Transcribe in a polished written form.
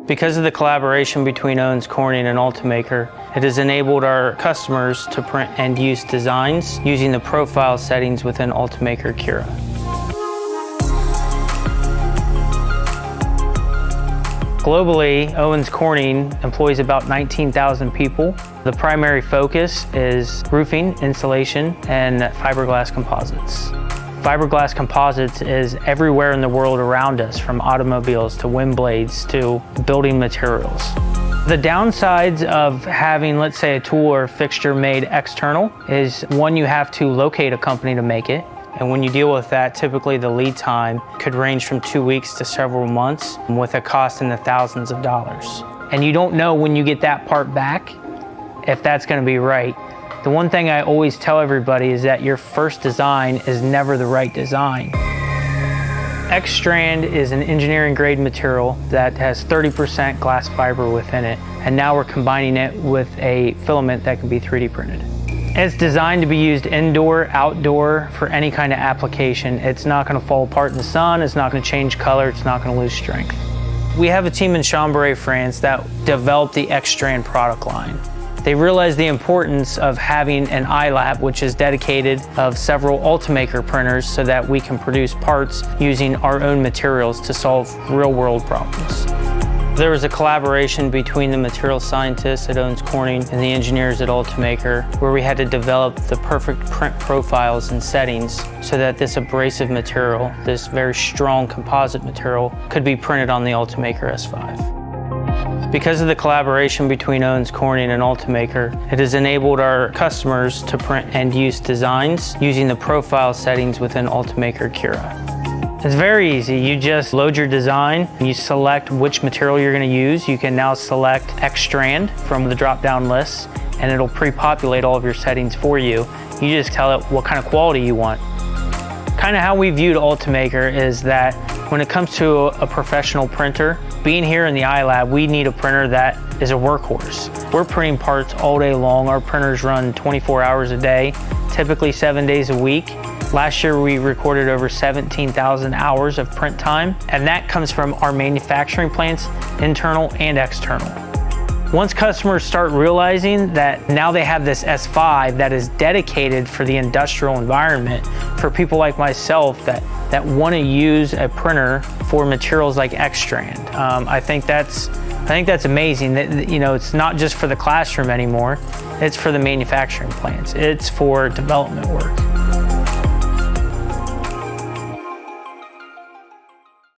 Because of the collaboration between OwensCorning and UltiMaker, it has enabled our customers to print end-use designs using the profile settings within UltiMaker Cura. Globally, OwensCorning employs about 19,000 people. The primary focus is roofing, insulation, and fiberglass composites. Fiberglass composites is everywhere in the world around us, from automobiles to wind blades to building materials. The downsides of having, let's say, a tool or fixture made external is, one, you have to locate a company to make it. And when you deal with that, typically the lead time could range from 2 weeks to several months with a cost in the thousands of dollars. And you don't know when you get that part back if that's going to be right. The one thing I always tell everybody is that your first design is never the right design. X-Strand is an engineering grade material that has 30% glass fiber within it, and now we're combining it with a filament that can be 3D printed. It's designed to be used indoor, outdoor, for any kind of application. It's not going to fall apart in the sun, it's not going to change color, it's not going to lose strength. We have a team in Chambéry, France that developed the X-Strand product line. They realized the importance of having an iLab, which is dedicated of several UltiMaker printers so that we can produce parts using our own materials to solve real-world problems. There was a collaboration between the material scientists at OwensCorning and the engineers at UltiMaker, where we had to develop the perfect print profiles and settings so that this abrasive material, this very strong composite material, could be printed on the UltiMaker S5. Because of the collaboration between OwensCorning and UltiMaker, it has enabled our customers to print end-use designs using the profile settings within UltiMaker Cura. It's very easy. You just load your design, you select which material you're going to use. You can now select X-Strand from the drop-down list, and it'll pre-populate all of your settings for you. You just tell it what kind of quality you want. Kind of how we viewed UltiMaker is that when it comes to a professional printer, being here in the iLab, we need a printer that is a workhorse. We're printing parts all day long. Our printers run 24 hours a day, typically 7 days a week. Last year, we recorded over 17,000 hours of print time, and that comes from our manufacturing plants, internal and external. Once customers start realizing that now they have this S5 that is dedicated for the industrial environment, for people like myself that want to use a printer for materials like X-Strand, I think that's amazing. That, you know, it's not just for the classroom anymore; it's for the manufacturing plants. It's for development work.